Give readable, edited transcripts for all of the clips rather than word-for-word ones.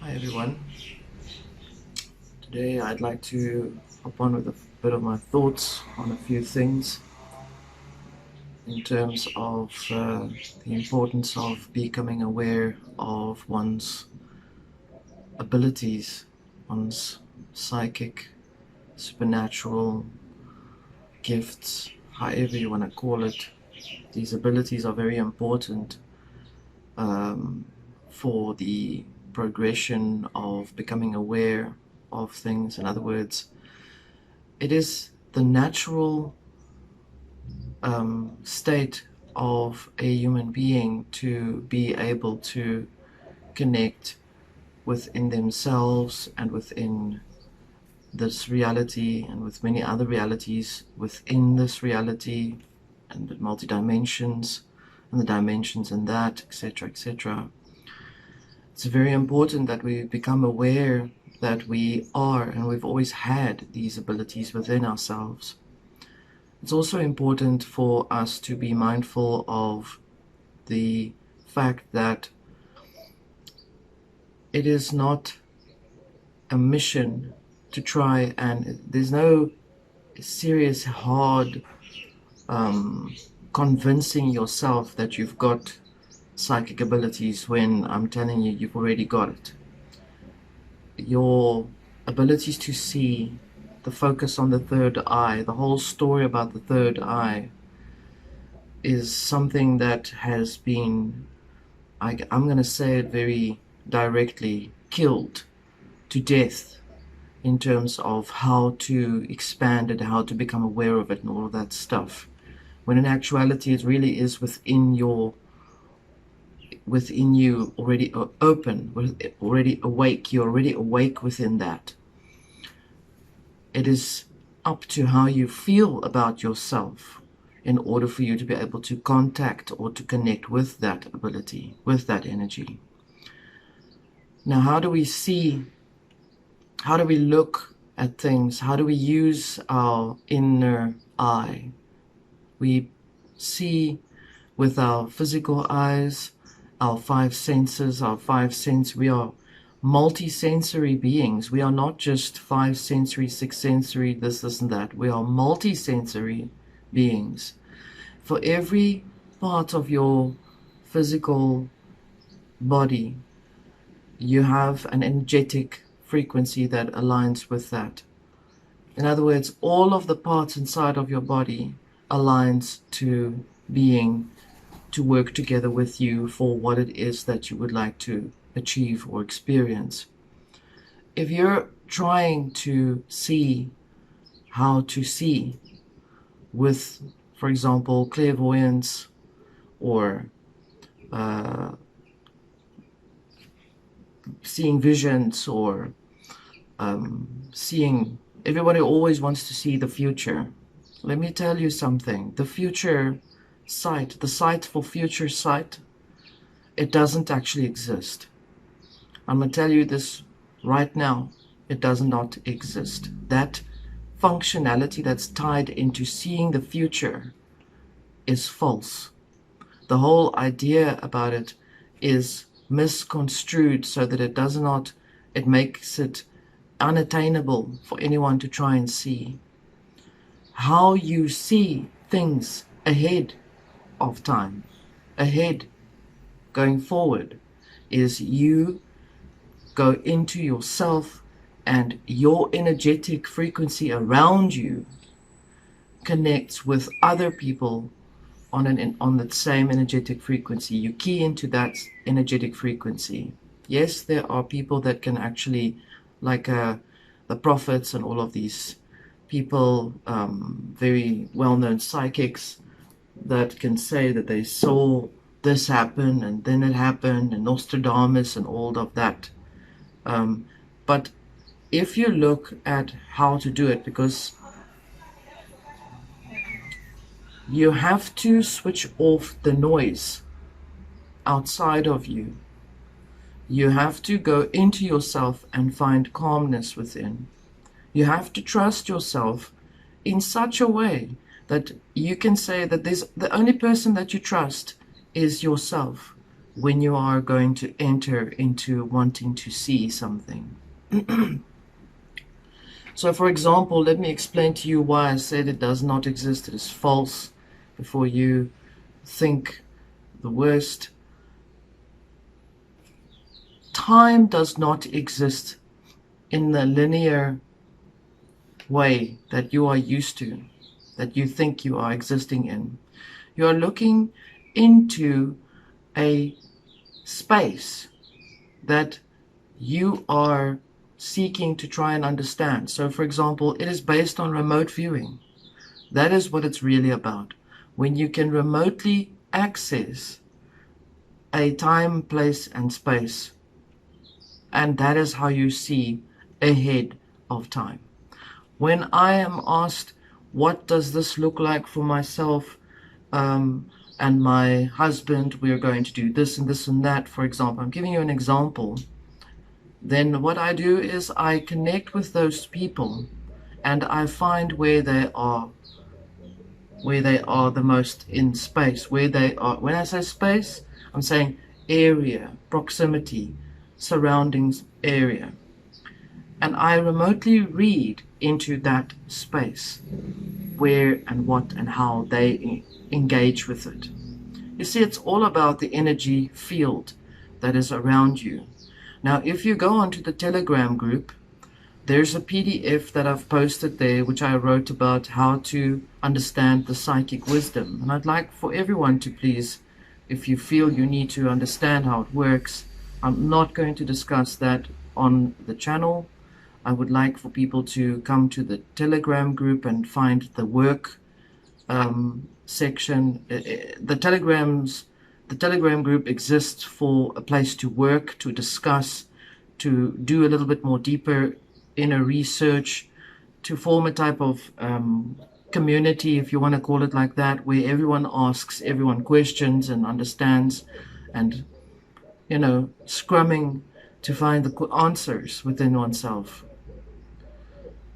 Hi everyone. Today I'd like to hop on with a bit of my thoughts on a few things in terms of the importance of becoming aware of one's abilities, one's psychic, supernatural gifts, however you want to call it. These abilities are very important um, for the progression of becoming aware of things. In other words, it is the natural state of a human being to be able to connect within themselves and within this reality and with many other realities within this reality and the multi-dimensions and the dimensions in that, etc., etc. It's very important that we become aware that we are and we've always had these abilities within ourselves. It's also important for us to be mindful of the fact that it is not a mission to try, and there's no serious hard convincing yourself that you've got psychic abilities when I'm telling you you've already got it. Your abilities to see, the focus on the third eye, the whole story about the third eye is something that has been, I'm going to say it very directly, killed to death in terms of how to expand it, how to become aware of it and all of that stuff. When in actuality it really is within you already open, already awake. You're already awake within that. It is up to how you feel about yourself in order for you to be able to contact or to connect with that ability, with that energy. Now, how do we see, how do we look at things? How do we use our inner eye? We see with our physical eyes, our five senses, we are multi-sensory beings. We are not just five sensory, six sensory, this and that. We are multi-sensory beings. For every part of your physical body, you have an energetic frequency that aligns with that. In other words, all of the parts inside of your body aligns to being, to work together with you for what it is that you would like to achieve or experience. If you're trying to see how to see with, for example, clairvoyance or seeing visions or seeing, everybody always wants to see the future. Let me tell you something. The future sight, the sight for future sight, it doesn't actually exist. I'm going to tell you this right now. It does not exist. That functionality that's tied into seeing the future is false. The whole idea about it is misconstrued so that it makes it unattainable for anyone to try and see. How you see things ahead of time, ahead, going forward, is you go into yourself and your energetic frequency around you connects with other people on the same energetic frequency. You key into that energetic frequency. Yes, there are people that can actually, like the prophets and all of these people, very well-known psychics, that can say that they saw this happen and then it happened, and Nostradamus and all of that. But if you look at how to do it, because you have to switch off the noise outside of you. You have to go into yourself and find calmness within. You have to trust yourself in such a way that you can say that the only person that you trust is yourself. when you are going to enter into wanting to see something. So for example, let me explain to you why I said it does not exist, it is false, before you think the worst. Time does not exist in the linear way that you are used to, that you think you are existing in. You are looking into a space that you are seeking to try and understand. So for example, it is based on remote viewing. That is what it's really about. When you can remotely access a time, place, and space, and that is how you see ahead of time. When I am asked, what does this look like for myself and my husband, we are going to do this and this and that, for example, I'm giving you an example, then what I do is I connect with those people and I find where they are the most in space, where they are. When I say space, I'm saying area, proximity, surroundings area. And I remotely read into that space where and what and how they engage with it. You see, it's all about the energy field that is around you. Now, if you go onto the Telegram group, there's a PDF that I've posted there, which I wrote about how to understand the psychic wisdom. And I'd like for everyone to please, if you feel you need to understand how it works, I'm not going to discuss that on the channel. I would like for people to come to the Telegram group and find the work section. The Telegram group exists for a place to work, to discuss, to do a little bit more deeper inner research, to form a type of community, if you want to call it like that, where everyone asks everyone questions and understands and, you know, scrumming to find the answers within oneself.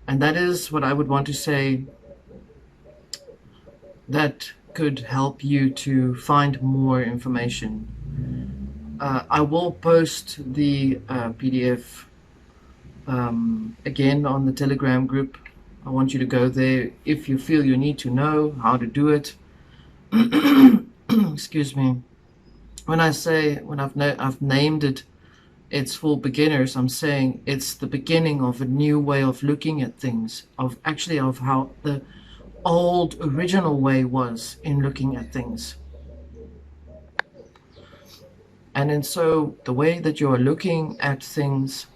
And that is what I would want to say that could help you to find more information. I will post the PDF again on the Telegram group. I want you to go there if you feel you need to know how to do it. Excuse me. When I've named it, it's for beginners, I'm saying it's the beginning of a new way of looking at things, of how the old original way was in looking at things. And so the way that you are looking at things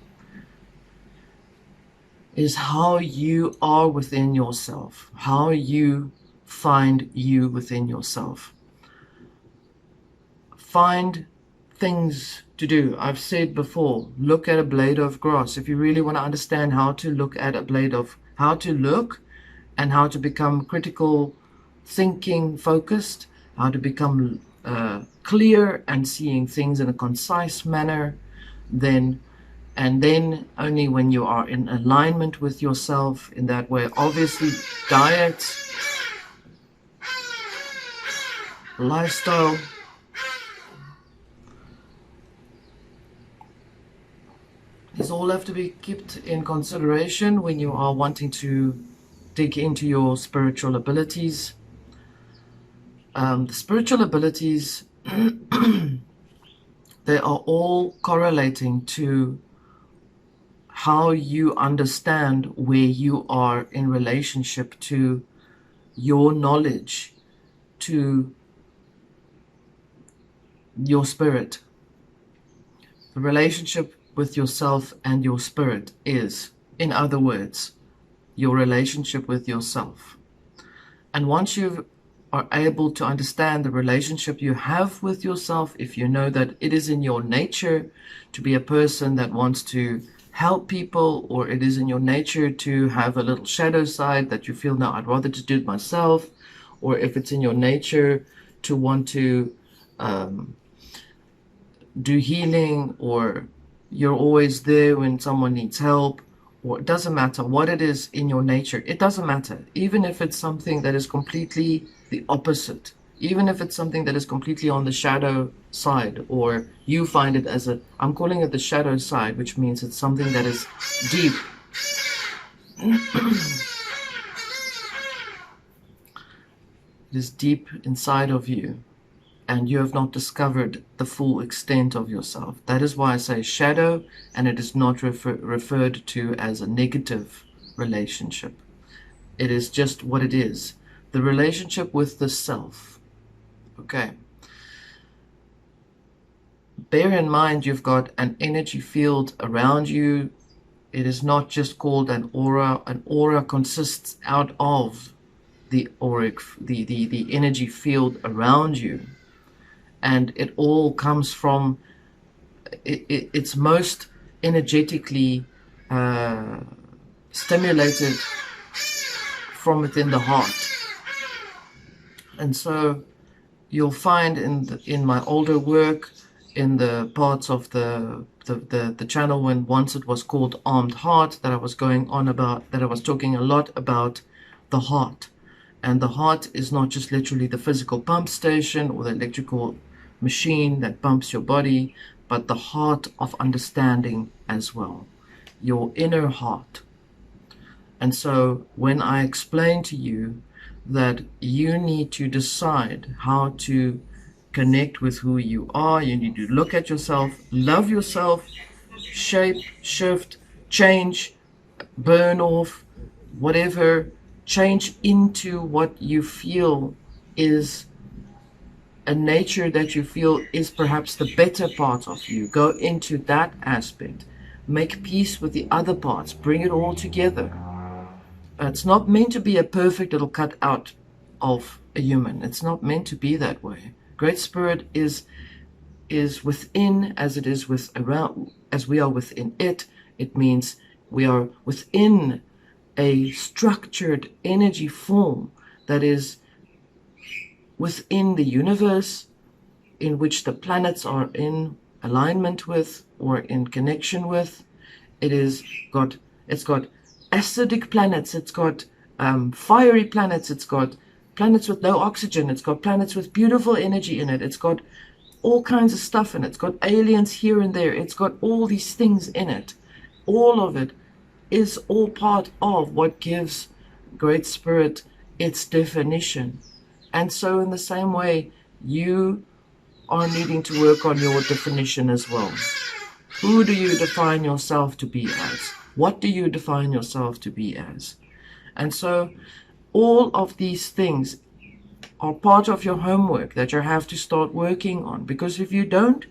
is how you are within yourself, how you find you within yourself. Find things to do. I've said before, look at a blade of grass. If you really want to understand how to look at a blade of, how to look and how to become critical thinking focused, how to become clear and seeing things in a concise manner, then only when you are in alignment with yourself in that way. Obviously, diet, lifestyle, these all have to be kept in consideration when you are wanting to dig into your spiritual abilities. The spiritual abilities, they are all correlating to how you understand where you are in relationship to your knowledge, to your spirit. The relationship with yourself and your spirit is, in other words, your relationship with yourself. And once you are able to understand the relationship you have with yourself, if you know that it is in your nature to be a person that wants to help people, or it is in your nature to have a little shadow side that you feel, now I'd rather to do it myself, or if it's in your nature to want to do healing, or you're always there when someone needs help, or it doesn't matter what it is in your nature, it doesn't matter, even if it's something that is completely the opposite even if it's something that is completely on the shadow side, or you find it as a, I'm calling it the shadow side, which means it's something that is deep. It is deep inside of you, and you have not discovered the full extent of yourself. That is why I say shadow, and it is not referred to as a negative relationship. It is just what it is. The relationship with the self. Okay. Bear in mind you've got an energy field around you. It is not just called an aura. An aura consists out of the auric, the energy field around you. And it all comes from, it's most energetically stimulated from within the heart. And so you'll find in my older work, in the parts of the channel when once it was called Armed Heart, that I was going on about, that I was talking a lot about the heart. And the heart is not just literally the physical pump station or the electrical machine that pumps your body, but the heart of understanding as well, your inner heart. And so when I explain to you that you need to decide how to connect with who you are, you need to look at yourself, love yourself, shape, shift, change, burn off, whatever, change into what you feel is a nature that you feel is perhaps the better part of you. Go into that aspect. Make peace with the other parts. Bring it all together. It's not meant to be a perfect little cut out of a human. It's not meant to be that way. Great Spirit is within as it is with around, as we are within it. It means we are within a structured energy form that is within the universe, in which the planets are in alignment with or in connection with. It's got acidic planets, it's got fiery planets, it's got planets with no oxygen, it's got planets with beautiful energy in it, it's got all kinds of stuff in it, it's got aliens here and there, it's got all these things in it. All of it is all part of what gives Great Spirit its definition. And so in the same way, you are needing to work on your definition as well. Who do you define yourself to be as? What do you define yourself to be as? And so all of these things are part of your homework that you have to start working on. Because if you don't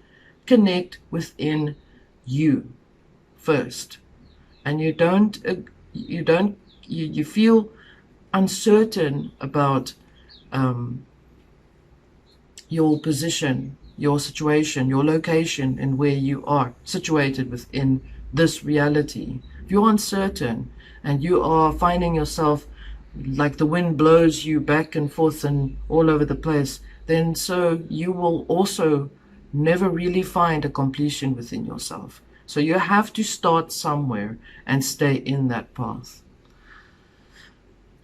connect within you first, and you feel uncertain about your position, your situation, your location, and where you are situated within this reality. If you're uncertain and you are finding yourself like the wind blows you back and forth and all over the place, then so you will also never really find a completion within yourself. So you have to start somewhere and stay in that path.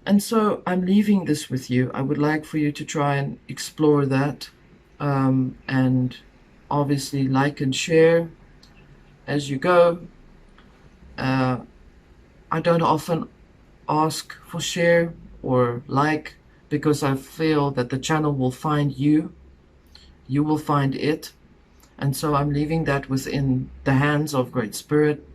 And so I'm leaving this with you. I would like for you to try and explore that, and obviously like and share as you go. I don't often ask for share or like, because I feel that the channel will find you. You will find it. And so I'm leaving that within the hands of Great Spirit.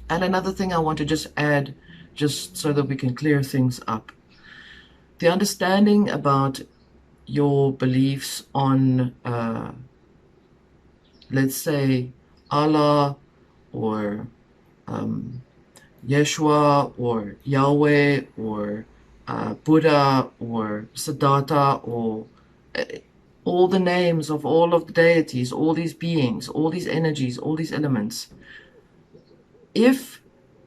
And another thing I want to just add, just so that we can clear things up. The understanding about your beliefs on, let's say, Allah or Yeshua or Yahweh or Buddha or Siddhartha, or all the names of all of the deities, all these beings, all these energies, all these elements. If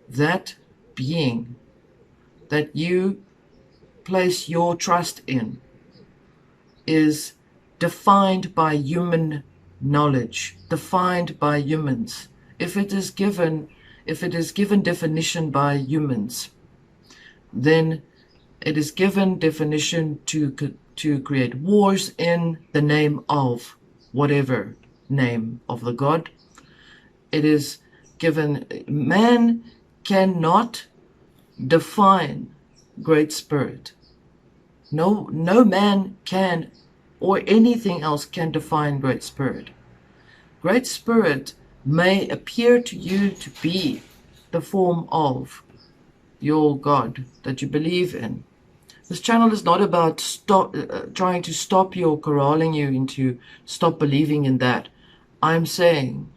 that being that you place your trust in is defined by human knowledge, defined by humans, if it is given definition by humans, then it is given definition to to create wars in the name of whatever name of the God. It is given, man cannot define Great Spirit. No man can, or anything else can define Great Spirit. Great Spirit may appear to you to be the form of your God that you believe in. This channel is not about trying to stop you or corralling you into stop believing in that. I'm saying,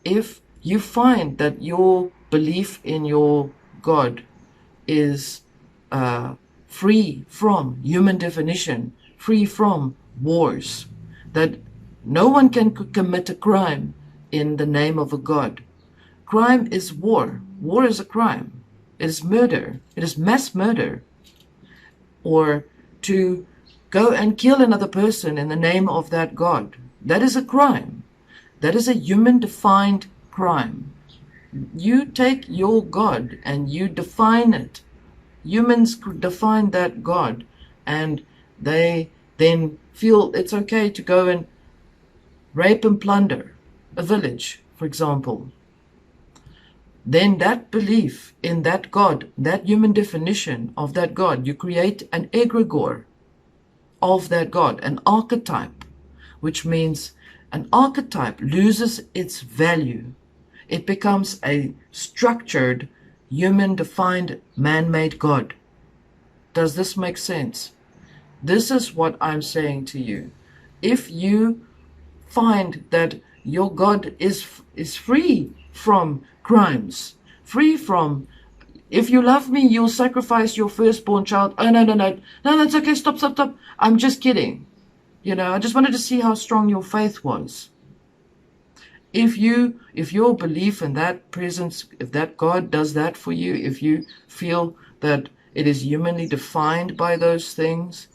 if you find that your belief in your God is free from human definition, free from wars, that no one can commit a crime in the name of a God. Crime is war. War is a crime. It is murder. It is mass murder. Or to go and kill another person in the name of that God. That is a crime. That is a human-defined crime. You take your God and you define it. Humans define that God, and they then feel it's okay to go and rape and plunder a village, for example. Then that belief in that God, that human definition of that God, you create an egregore of that God, an archetype, which means an archetype loses its value. It becomes a structured, human-defined, man-made God. Does this make sense? This is what I'm saying to you. If you find that your God is free from crimes, free from, if you love me, you'll sacrifice your firstborn child. Oh, no, that's okay, stop. I'm just kidding. I just wanted to see how strong your faith was. If your belief in that presence, if that God does that for you, if you feel that it is humanly defined by those things,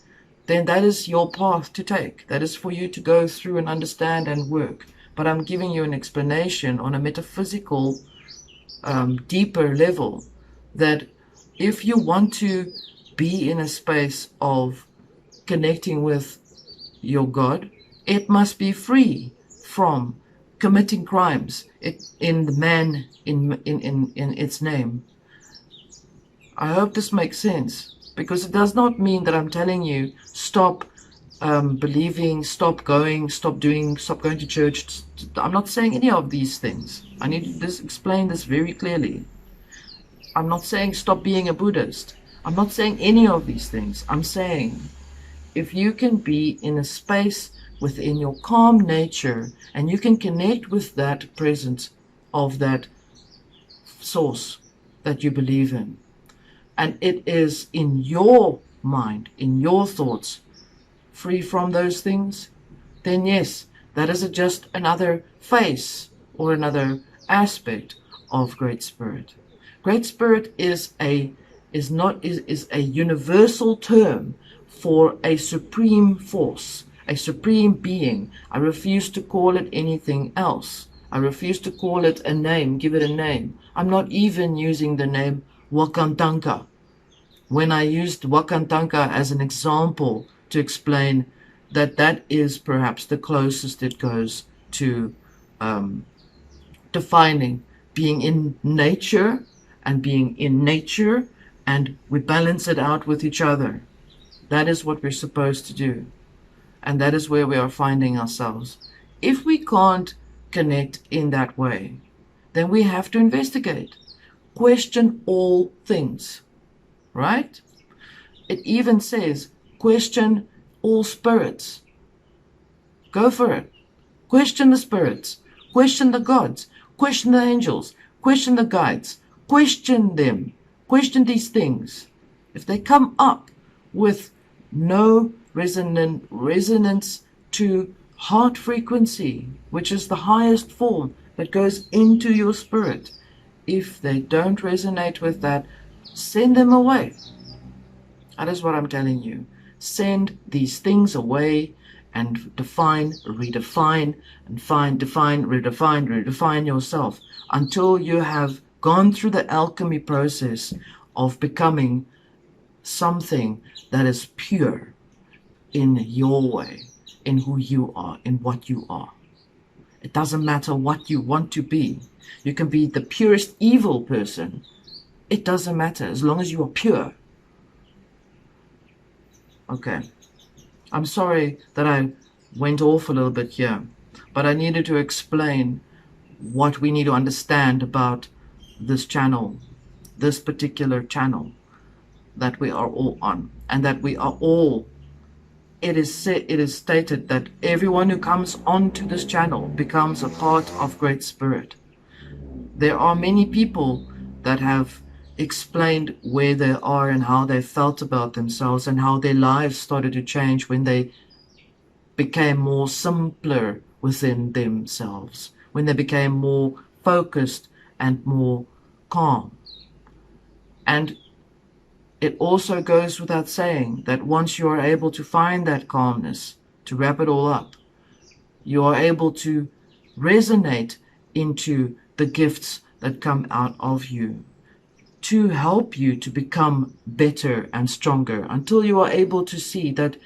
then that is your path to take. That is for you to go through and understand and work. But I'm giving you an explanation on a metaphysical, deeper level, that if you want to be in a space of connecting with your God, it must be free from committing crimes in the man in its name. I hope this makes sense, because it does not mean that I'm telling you stop believing, stop going to church. I'm not saying any of these things. I need to explain this very clearly. I'm not saying stop being a Buddhist. I'm not saying any of these things. I'm saying if you can be in a space within your calm nature and you can connect with that presence of that source that you believe in, and it is in your mind, in your thoughts, free from those things, then yes, that is just another face or another aspect of Great Spirit. Great Spirit is a universal term for a supreme force, a supreme being. I refuse to call it anything else. I refuse to call it a name, give it a name. I'm not even using the name Wakantanka. When I used Wakantanka as an example to explain that is perhaps the closest it goes to defining being in nature and being in nature, and we balance it out with each other. That is what we're supposed to do. And that is where we are finding ourselves. If we can't connect in that way, then we have to investigate. Question all things, right? It even says, question all spirits. Go for it. Question the spirits. Question the gods. Question the angels. Question the guides. Question them. Question these things. If they come up with no resonance to heart frequency, which is the highest form that goes into your spirit, if they don't resonate with that, send them away. That is what I'm telling you. Send these things away and define, redefine, and redefine yourself until you have gone through the alchemy process of becoming something that is pure. in your way, in who you are, in what you are. It doesn't matter what you want to be. You can be the purest evil person. It doesn't matter as long as you are pure. Okay. I'm sorry that I went off a little bit here, but I needed to explain what we need to understand about this channel, this particular channel that we are all on, and that we are all, it is stated that everyone who comes onto this channel becomes a part of Great Spirit. There are many people that have explained where they are and how they felt about themselves and how their lives started to change when they became more simpler within themselves, when they became more focused and more calm. And it also goes without saying that once you are able to find that calmness, to wrap it all up, you are able to resonate into the gifts that come out of you to help you to become better and stronger until you are able to see that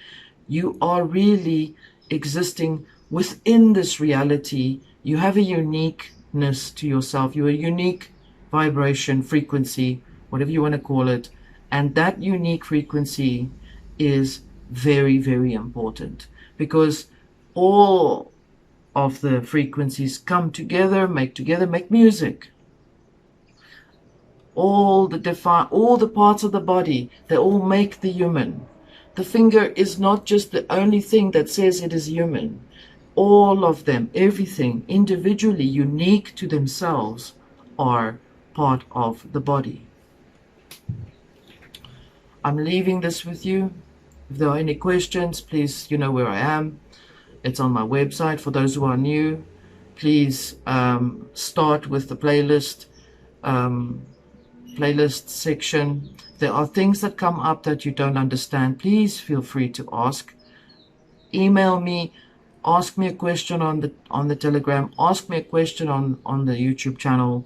you are really existing within this reality. You have a uniqueness to yourself. You're a unique vibration, frequency, whatever you want to call it. And that unique frequency is very, very important because all of the frequencies come together, make music. All the parts of the body, they all make the human. The finger is not just the only thing that says it is human. All of them, everything, individually unique to themselves, are part of the body. I'm leaving this with you. If there are any questions, please, you know where I am. It's on my website. For those who are new, please start with the playlist section. There are things that come up that you don't understand. Please feel free to ask. Email me, ask me a question on the Telegram, ask me a question on the YouTube channel.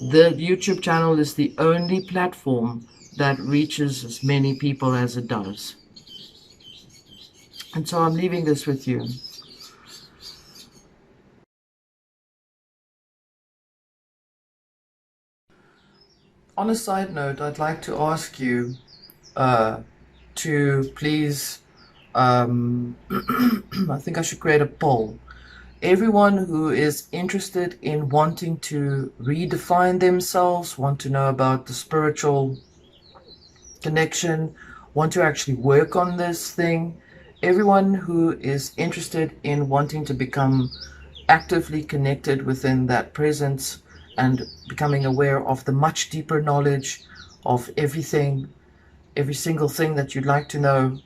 The YouTube channel is the only platform that reaches as many people as it does. And so I'm leaving this with you. On a side note, I'd like to ask you to please, I think I should create a poll. Everyone who is interested in wanting to redefine themselves, want to know about the spiritual connection, want to actually work on this thing, everyone who is interested in wanting to become actively connected within that presence and becoming aware of the much deeper knowledge of everything, every single thing that you'd like to know,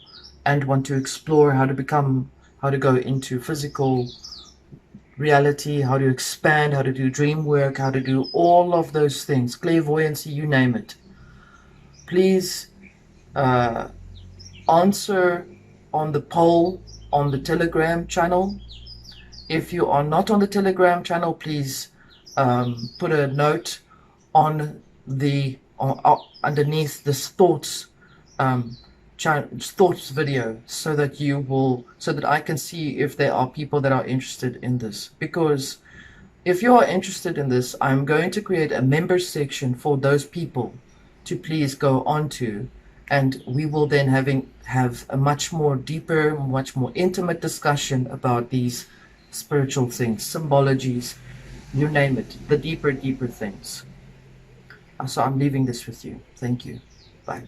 and want to explore how to go into physical reality, how to expand, how to do dream work, how to do all of those things, clairvoyancy, you name it. Please answer on the poll on the Telegram channel. If you are not on the Telegram channel, please put a note on the underneath this thoughts video so that I can see if there are people that are interested in this. Because if you are interested in this, I'm going to create a member section for those people to please go onto, and we will then have a much more deeper, much more intimate discussion about these spiritual things, symbologies, you name it, the deeper things. So I'm leaving this with you. Thank you. Bye.